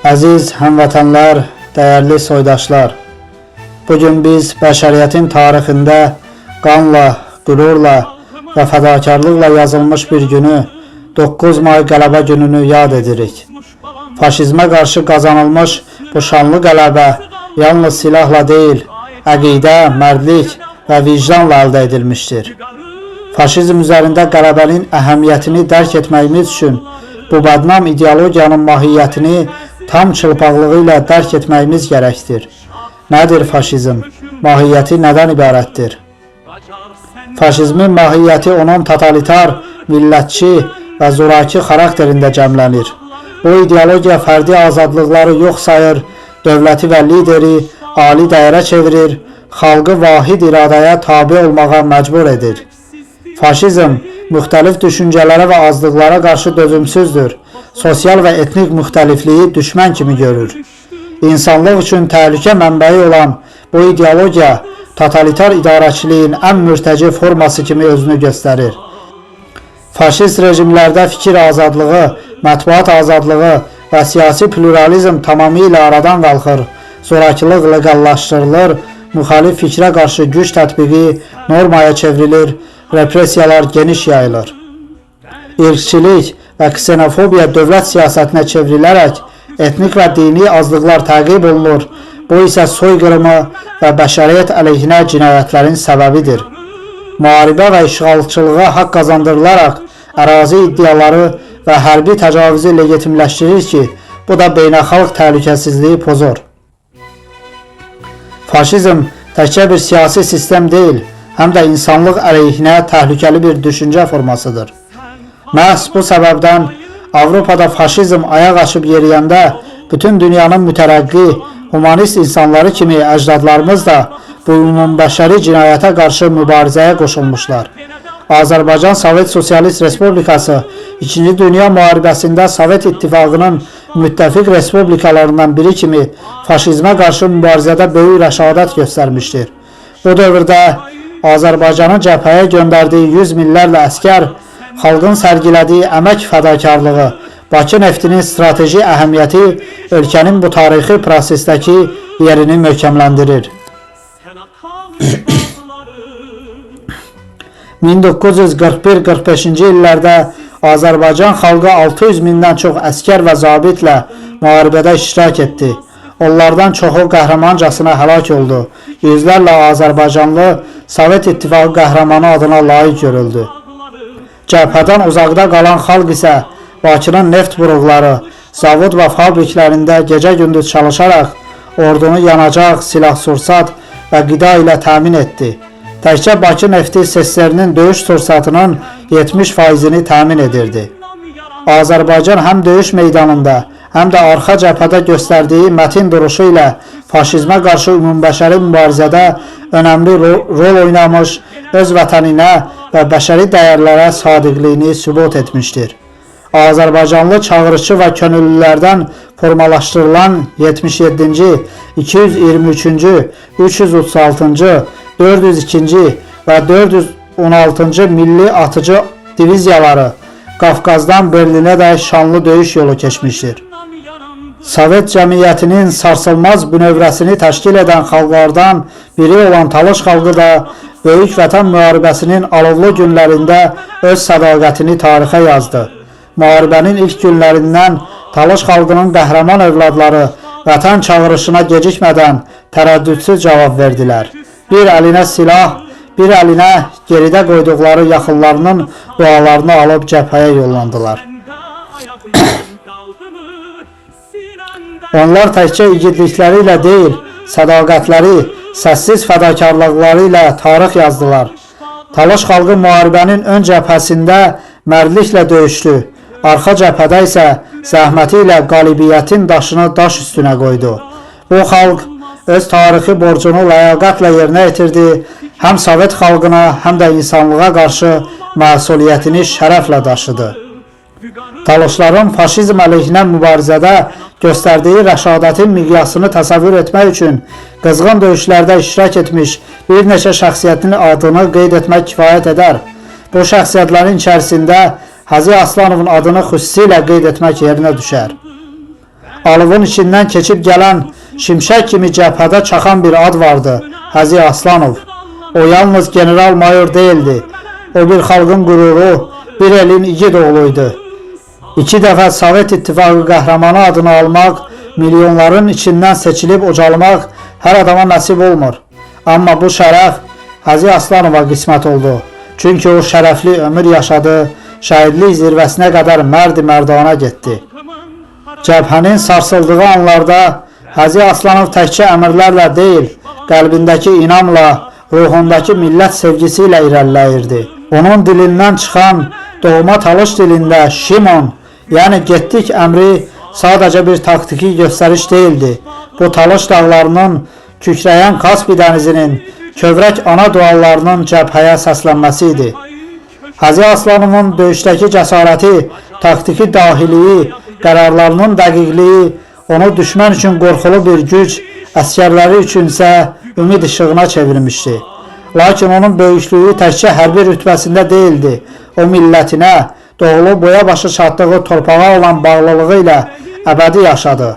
Əziz həmvətənlər, dəyərli soydaşlar, bugün biz bəşəriyyətin tarixində qanla, qürurla və fədakarlıqla yazılmış bir günü, 9 may qələbə gününü yad edirik. Faşizmə qarşı qazanılmış bu şanlı qələbə yalnız silahla deyil, əqidə, mərdlik və vicdanla əldə edilmişdir. Faşizm üzərində qələbənin əhəmiyyətini dərk etməyimiz üçün bu bədnam ideologiyanın mahiyyətini tam çılpaqlığı ilə dərk etməyimiz gərəkdir. Nədir faşizm? Mahiyyəti nədən ibarətdir? Faşizmin mahiyyəti onun totalitar, millətçi və zoraki xarakterində cəmlənir. Bu ideologiya fərdi azadlıqları yox sayır, dövləti və lideri ali dəyərə çevirir, xalqı vahid iradəyə tabi olmağa məcbur edir. Faşizm müxtəlif düşüncələrə və azlıqlara qarşı dözümsüzdür. Sosial və etnik müxtəlifliyi düşmən kimi görür. İnsanlıq üçün təhlükə mənbəyi olan bu ideologiya totalitar idarəçiliyin ən mürtəci forması kimi özünü göstərir. Faşist rejimlərdə fikir azadlığı, mətbuat azadlığı və siyasi pluralizm tamamilə aradan qalxır. Zorakılıq legallaşdırılır, müxalif fikrə qarşı güc tətbiqi normaya çevrilir, repressiyalar geniş yayılır. İrqçilik və ksenofobiya dövlət siyasətinə çevrilərək etnik və dini azlıqlar təqib olunur. Bu isə soyqırımı və bəşəriyyət əleyhinə cinayətlərin səbəbidir. Müharibə və işğalçılığa haqq qazandırılaraq ərazi iddiaları və hərbi təcavüzü legitimləşdirir ki, bu da beynəlxalq təhlükəsizliyi pozur. Faşizm təkcə bir siyasi sistem deyil, həm də insanlıq əleyhinə təhlükəli bir düşüncə formasıdır. Məhz bu səbəbdən Avropada faşizm ayaq açıb yeriyəndə bütün dünyanın mütərəqqi, humanist insanları kimi əcdadlarımız da bu ümumbəşəri cinayətə qarşı mübarizəyə qoşulmuşlar. Azərbaycan Sovet Sosialist Respublikası 2-ci Dünya müharibəsində Sovet İttifaqının müttəfiq respublikalarından biri kimi faşizmə qarşı mübarizədə böyük rəşadət göstərmişdir. Bu dövrdə Azərbaycanın cəbhəyə göndərdiyi 100 minlərlə əskər, xalqın sərgilədiyi əmək fədakarlığı, Bakı neftinin strateji əhəmiyyəti ölkənin bu tarixi prosesdəki yerini möhkəmləndirir. 1941-45-ci illərdə Azərbaycan xalqı 600 mindən çox əskər və zabitlə müharibədə iştirak etdi. Onlardan çoxu qəhrəmancasına həlak oldu. Yüzlərlə Azərbaycanlı Sovet İttifaqı qəhrəmanı adına layiq görüldü. Cəbhədən uzaqda qalan xalq isə Bakının neft buruqları, zavod və fabriklərində gecə-gündüz çalışaraq ordunu yanacaq, silah-sursat və qida ilə təmin etdi. Təkcə Bakı nefti SSR-nin döyüş sursatının 70%-ni təmin edirdi. Azərbaycan həm döyüş meydanında, həm də arxa cəbhədə göstərdiyi mətin duruşu ilə faşizmə qarşı ümumbəşəri mübarizədə önəmli rol oynamış, öz vətəninə və bəşəri dəyərlərə sadiqliyini sübut etmişdir. Azərbaycanlı çağırıcı və könüllülərdən formalaşdırılan 77-ci, 223-cü, 336-cı, 402-ci və 416-cı milli atıcı diviziyaları Qafqazdan Berlinə də şanlı döyüş yolu keçmişdir. Sovet cəmiyyətinin sarsılmaz bünövrəsini təşkil edən xalqlardan biri olan Talış xalqı da Böyük Vətən müharibəsinin alovlu günlərində öz sədaqətini tarixə yazdı. Müharibənin ilk günlərindən Talış xalqının qəhrəman övladları vətən çağırışına gecikmədən tərəddüdsüz cavab verdilər. Bir əlinə silah, bir əlinə geridə qoyduqları yaxınlarının dualarını alıb cəbhəyə yollandılar. Onlar təkcə igidlikləri ilə deyil, sədaqətləri, səssiz fədakarlıqları ilə tarix yazdılar. Talış xalqı müharibənin ön cəbhəsində mərdliklə döyüşdü. Arxa cəbhədə isə zəhməti ilə qalibiyyətin daşını daş üstünə qoydu. Bu xalq öz tarixi borcunu ləyaqətlə yerinə yetirdi, həm Sovet xalqına, həm də insanlığa qarşı məsuliyyətini şərəflə daşıdı. Talışların faşizm əleyhinə mübarizədə göstərdiyi rəşadətin miqyasını təsəvvür etmək üçün qızğın döyüşlərdə iştirak etmiş bir neçə şəxsiyyətin adını qeyd etmək kifayət edər. Bu şəxsiyyətlərin içərisində Hacı Aslanovun adını xüsusilə qeyd etmək yerinə düşər. Alıvın içindən keçib gələn şimşək kimi cəbhədə çaxan bir ad vardı, Həzi Aslanov. O yalnız general-mayor değildi. O bir xalqın qüruru, bir elin igid oğluydu. 2 dəfə Sovet İttifaqı qəhrəmanı adını almaq, milyonların içindən seçilib ucalmaq hər adama nəsib olmur. Amma bu şərəf Həzi Aslanova qismət oldu. Çünki o şərəfli ömür yaşadı, şəhidlik zirvəsinə qədər mərd-mərdana getdi. Cəbhənin sarsıldığı anlarda Həzi Aslanov təkcə əmrlərlə deyil, qəlbindəki inamla, ruhundakı millət sevgisi ilə irəliləyirdi. Onun dilindən çıxan doğma Talış dilində Şimon, yəni getdik əmri sadəcə bir taktiki göstəriş değildi. Bu Talış dağlarının, kükrəyən Kaspi dənizinin, kövrək ana duallarının cəbhəyə səslənməsi idi. Həzi Aslanovun döyüşdəki cəsarəti, taktiki dahiliyi, qərarlarının dəqiqliyi onu düşmən üçün qorxulu bir güc, əskərləri üçünsə ümid işığına çevirmişdi. Lakin onun böyüklüyü təkcə hərbi rütbəsində değildi. O millətinə, doğulu boya başı çatdığı torpağa olan bağlılığı ilə əbədi yaşadı.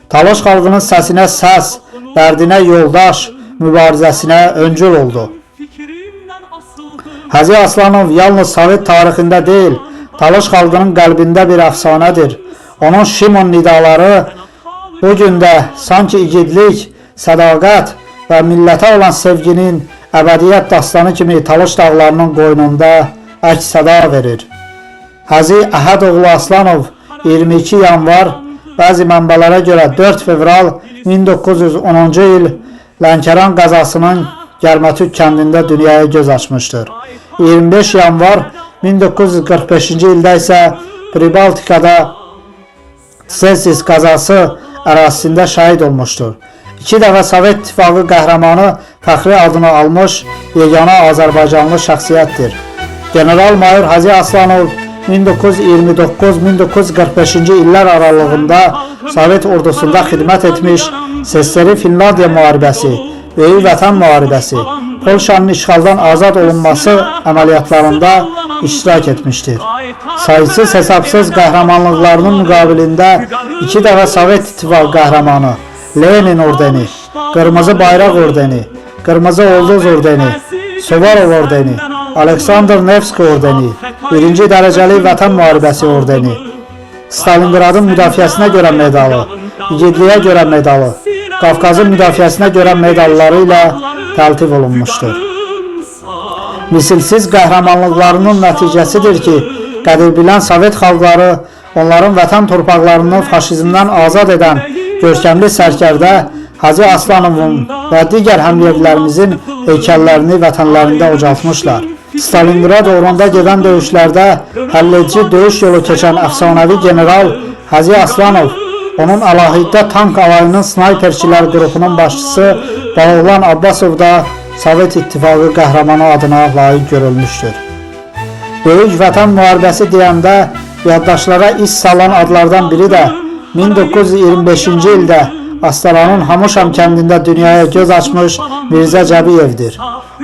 Talış xalqının səsinə səs, dərdinə yoldaş, mübarizəsinə öncül oldu. Həzi Aslanov yalnız Sovet tarixində deyil, Talış xalqının qəlbində bir əfsanədir. Onun Şimon nidaları bugün də sanki igidlik, sədaqət və millətə olan sevginin əbədiyyət dastanı kimi Talış dağlarının qoynunda əks-səda verir. Həzi Əhədoğlu Aslanov 22 yanvar, bəzi mənbələrə görə 4 fevral 1910-cu il Lənkəran qəzasının Gəlmətük kəndində dünyaya göz açmışdır. 25 yanvar 1945-ci ildə isə Pribaltikada Tselsis qəzası ərazisində şəhid olmuşdur. 2 dəfə Sovet İttifaqı qəhrəmanı fəxri adını almış yeganə Azərbaycanlı şəxsiyyətdir. General-mayor Həzi Aslanov 1929-1945-ci illər aralığında Sovet ordusunda xidmət etmiş, SSR-Finlandiya müharibəsi, Böyük Vətən müharibəsi, Polşanın işğaldan azad olunması əməliyyatlarında iştirak etmişdir. Sayısız hesabsız qəhrəmanlıqlarının müqabilində 2 dəfə Sovet İttifaqı qəhrəmanı, Lenin ordeni, Qırmızı Bayraq ordeni, Qırmızı Ulduz ordeni, Suvarov ordeni, Aleksandr Nevski ordeni, 1-ci dərəcəli Vətən müharibəsi ordeni, Stalingradın müdafiəsinə görə medalı, igidliyə görə medalı, Qafqazın müdafiəsinə görə medalları ilə təltif olunmuşdur. Misilsiz qəhrəmanlıqlarının nəticəsidir ki, qədirbilən Sovet xalqları onların vətən torpaqlarını faşizmdən azad edən görkəmli sərkərdə Həzi Aslanovun və digər həmyerlilərimizin heykəllərini vətənlərində ucaltmışlar. Stalingrad uğrunda gedən döyüşlərdə həlledici döyüş yolu keçən əfsanəvi general Həzi Aslanov, onun əlahiddə tank alayının snayperçilər qrupunun başçısı Bağoğlan Abbasov da Sovet İttifaqı qəhrəmanı adına layiq görülmüşdür. Böyük Vətən müharibəsi deyəndə yaddaşlara iz salan adlardan biri də 1925-ci ildə Astaranın Hamışam kəndində dünyaya göz açmış Mirzə Cəbiyevdir.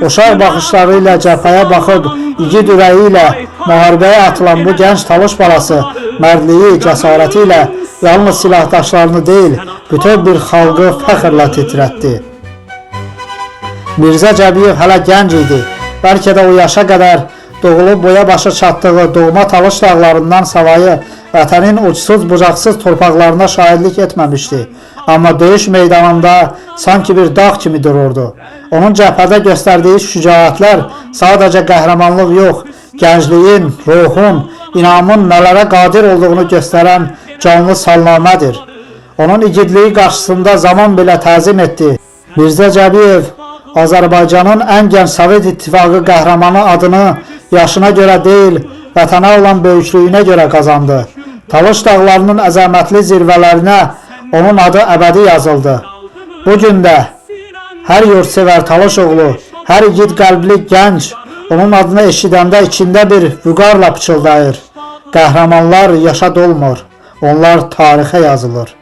Uşaq baxışları ilə cəbhəyə baxıb, igid ürəyi ilə müharibəyə atılan bu gənc Talış balası mərdliyi, cəsarəti ilə yalnız silahdaşlarını deyil, bütöv bir xalqı fəxrlə titrətdi. Mirzə Cəbiyev hələ gənc idi. Bəlkə də o yaşa qədər doğulub boya başa çatdığı doğma Talış dağlarından savayı vətənin uçsuz bucaqsız torpaqlarına şahidlik etməmişdi. Amma döyüş meydanında sanki bir dağ kimi dururdu. Onun cəbhədə göstərdiyi şücaətlər sadəcə qəhrəmanlıq yox, gəncliyin, ruhun, inamın nələrə qadir olduğunu göstərən canlı salnamədir. Onun igidliyi qarşısında zaman belə təzim etdi. Mirzə Cəbiyev Azərbaycanın ən gənc Sovet İttifaqı qəhrəmanı adını yaşına görə deyil, vətənə olan böyüklüyünə görə qazandı. Talış dağlarının əzəmətli zirvələrinə onun adı əbədi yazıldı. Bugün də hər yurdsevər Talış oğlu, hər igid qəlbli gənc onun adını eşidəndə içində bir vüqarla pıçıldayır. Qəhrəmanlar yaşa dolmur, onlar tarixə yazılır.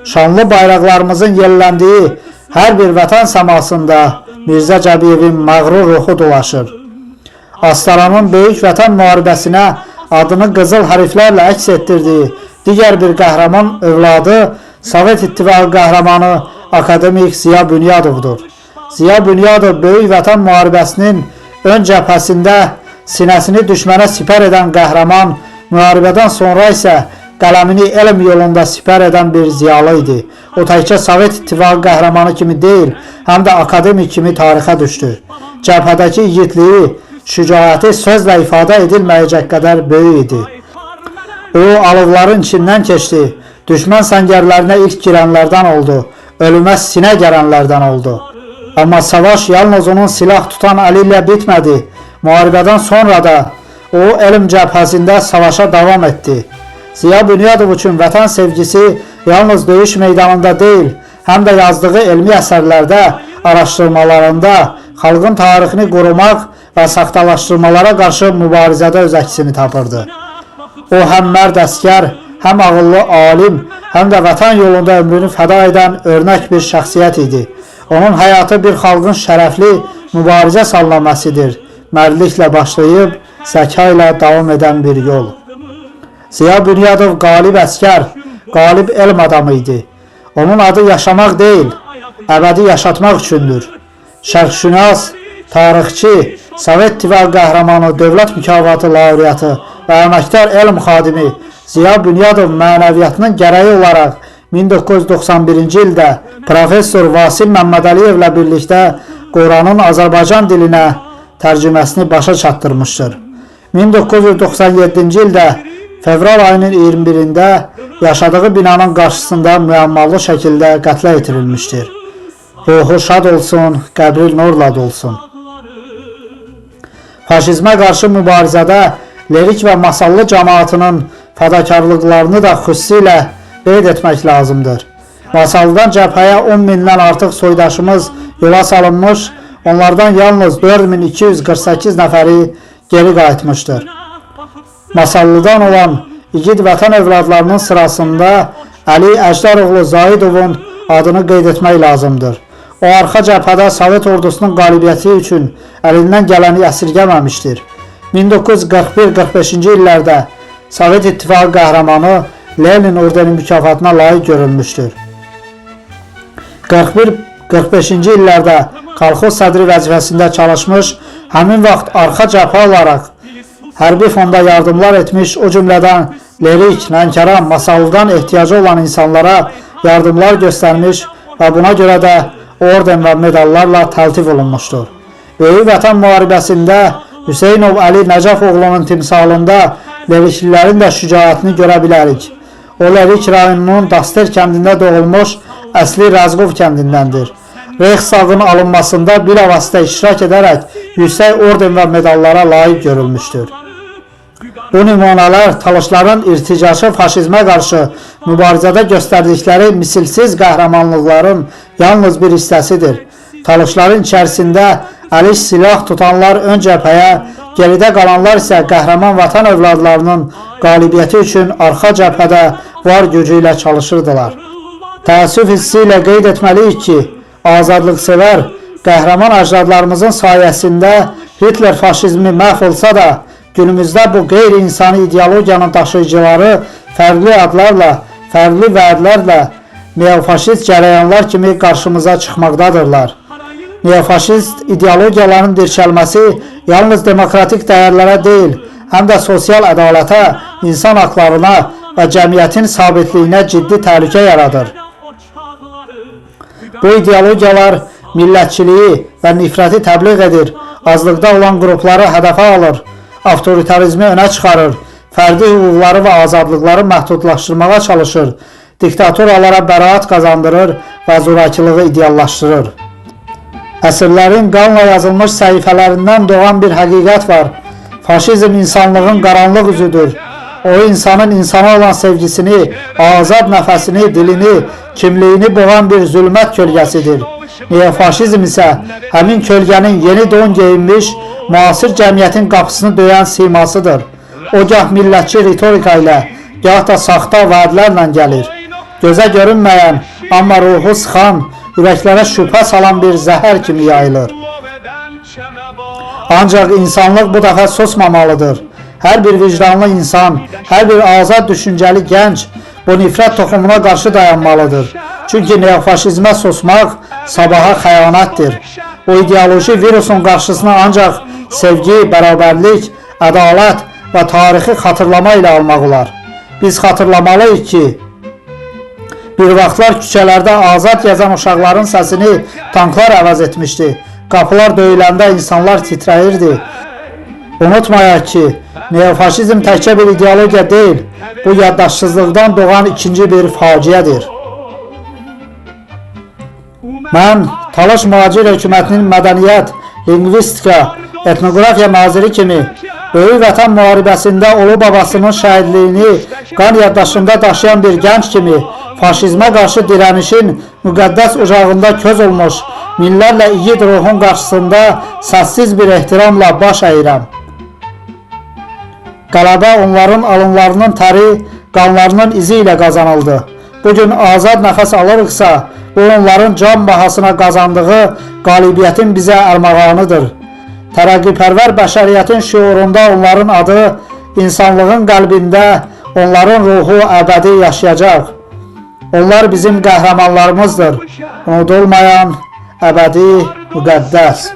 Şanlı bayraqlarımızın yelləndiyi hər bir vətən səmasında Mirzə Cəbiyevin məğrur ruhu dolaşır. Astaranın Böyük Vətən müharibəsinə adını qızıl hərflərlə əks etdirdiyi Digər bir qəhrəman övladı Sovet İttifaqı qəhrəmanı akademik Ziya Bünyadovdur. Ziya Bünyadov Böyük Vətən müharibəsinin ön cəbhəsində sinəsini düşmənə sipər edən qəhrəman, müharibədən sonra isə qələmini elm yolunda sipər edən bir ziyalı idi. O təkcə Sovet İttifaqı qəhrəmanı kimi deyil, həm də akademik kimi tarixə düşdü. Cəbhədəki igidliyi, şücaəti sözlə ifadə edilməyəcək qədər böyük idi. O, alovların içindən keçdi, düşmən səngərlərinə ilk girənlərdən oldu, ölümə sinə gələnlərdən oldu. Amma savaş yalnız onun silah tutan əli ilə bitmədi. Müharibədən sonra da o, elm cəbhəsində savaşa davam etdi. Ziya Bünyadov üçün vətən sevgisi yalnız döyüş meydanında deyil, həm də yazdığı elmi əsərlərdə, araşdırmalarında, xalqın tarixini qorumaq və saxtalaşdırmalara qarşı mübarizədə öz əksini tapırdı. O, həm mərd əskər, həm ağıllı alim, həm də vətən yolunda ömrünü fəda edən örnək bir şəxsiyyət idi. Onun həyatı bir xalqın şərəfli mübarizə salnaməsidir. Mərdliklə başlayıb, zəka ilə davam edən bir yol. Ziya Bünyadov qalib əskər, qalib elm adamı idi. Onun adı yaşamaq deyil, əbədi yaşatmaq üçündür. Şərqşünas, tarixçi, Sovet İttifaqı qəhrəmanı, dövlət mükafatı laureatı və əməkdar elm xadimi Ziya Bünyadov mənəviyyatının gərəyi olaraq 1991-ci ildə professor Vasil Məmmədəliyevlə birlikdə Quranın Azərbaycan dilinə tərcüməsini başa çatdırmışdır. 1997-ci ildə fevral ayının 21-də yaşadığı binanın qarşısında müəmmalı şəkildə qətlə yetirilmişdir. Ruhu şad olsun, qəbri nurla dolsun. Faşizmə qarşı mübarizədə lirik və masallı cəmaatının fədakarlıqlarını da xüsusilə qeyd etmək lazımdır. Masallıdan cəbhəyə 10 mindən artıq soydaşımız yola salınmış, onlardan yalnız 4248 nəfəri geri qayıtmışdır. Masallıdan olan igid vətən övladlarının sırasında Əli Əcdaroğlu Zaidovun adını qeyd etmək lazımdır. O, arxa cəbhədə Sovet ordusunun qalibiyyəti üçün əlindən gələni əsirgəməmişdir. 1941-45-ci illərdə Sovet İttifaqı qəhrəmanı Lenin ordeni mükafatına layiq görülmüşdür. 41-45-ci illərdə kolxoz sədri vəzifəsində çalışmış, həmin vaxt arxa cəbhə olaraq hərbi fonda yardımlar etmiş, o cümlədən Lerik, Lənkəran, Masallıdan ehtiyacı olan insanlara yardımlar göstərmiş və buna görə də orden və medallarla təltif olunmuşdur. Böyük Vətən müharibəsində Hüseynov Əli Nəcəfoğlunun timsalında Leriklilərin də şücaətini görə bilərik. O, Lerik rayonunun Daster kəndində doğulmuş, əsli Rəzqov kəndindəndir. Reyxsağın alınmasında bilavasitə iştirak edərək yüksək orden və medallara layiq görülmüşdür. Bu nümunələr talışların irticacı faşizmə qarşı mübarizədə göstərdikləri misilsiz qəhrəmanlıqların yalnız bir hissəsidir. Talışların içərisində əliş silah tutanlar ön cəbhəyə, geridə qalanlar isə qəhrəman vətən övladlarının qalibiyyəti üçün arxa cəbhədə var gücü ilə çalışırdılar. Təəssüf hissi ilə qeyd etməliyik ki, azadlıqsevər qəhrəman əcdadlarımızın sayəsində Hitler faşizmi məhv olsa da, günümüzdə bu qeyri-insani ideologiyanın daşıyıcıları fərqli adlarla, fərqli vədlərlə neofaşist cərəyanlar kimi qarşımıza çıxmaqdadırlar. Neofaşist ideologiyaların dirçəlməsi yalnız demokratik dəyərlərə deyil, həm də sosial ədalətə, insan haqlarına və cəmiyyətin sabitliyinə ciddi təhlükə yaradır. Bu ideologiyalar millətçiliyi və nifrəti təbliğ edir, azlıqda olan qrupları hədəfə alır, avtoritarizmi önə çıxarır, fərdi hüquqları və azadlıqları məhdudlaşdırmağa çalışır, diktaturalara bəraət qazandırır və zorakılığı ideallaşdırır. Əsrlərin qanla yazılmış səhifələrindən doğan bir həqiqət var. Faşizm insanlığın qaranlıq üzüdür. O, insanın insana olan sevgisini, azad nəfəsini, dilini, kimliyini boğan bir zülmət kölgəsidir. Neofaşizm isə həmin kölgənin yeni don geyinmiş, müasir cəmiyyətin qapısını döyən simasıdır. O, gah millətçi ritorika ilə, gah da saxta vədlərlə gəlir. Gözə görünməyən, amma ruhu sıxan, ürəklərə şübhə salan bir zəhər kimi yayılır. Ancaq insanlıq bu dəfə susmamalıdır. Hər bir vicdanlı insan, hər bir azad düşüncəli gənc bu nifrət toxumuna qarşı dayanmalıdır. Çünki neofaşizmə susmaq sabaha xəyanətdir. O ideoloji virusun qarşısını ancaq sevgi, bərabərlik, ədalət və tarixi xatırlama ilə almaq olar. Biz xatırlamalıyıq ki, bir vaxtlar küçələrdə azad yazan uşaqların səsini tanklar əvəz etmişdi. Qapılar döyüləndə insanlar titrəyirdi. Unutmayaq ki, neofaşizm təkcə bir ideologiya deyil, bu yaddaşsızlıqdan doğan ikinci bir faciədir. Mən Talış Mühacir Hökumətinin mədəniyyət, lingvistika, etnografiya naziri kimi Böyük Vətən müharibəsində ulu babasının şəhidliyini qan yaddaşında daşıyan bir gənc kimi faşizmə qarşı dirənişin müqəddəs ucağında köz olmuş minlərlə igid ruhun qarşısında səssiz bir ehtiramla baş əyirəm. Qələbə onların alınlarının təri, qanlarının izi ilə qazanıldı. Bugün azad nəfəs alırıqsa, bu onların can bahasına qazandığı qalibiyyətin bizə ərmağanıdır. Tərəqqipərvər bəşəriyyətin şüurunda onların adı, insanlığın qəlbində onların ruhu əbədi yaşayacaq. Onlar bizim qəhrəmanlarımızdır. Unudulmayan, əbədi, müqəddəs.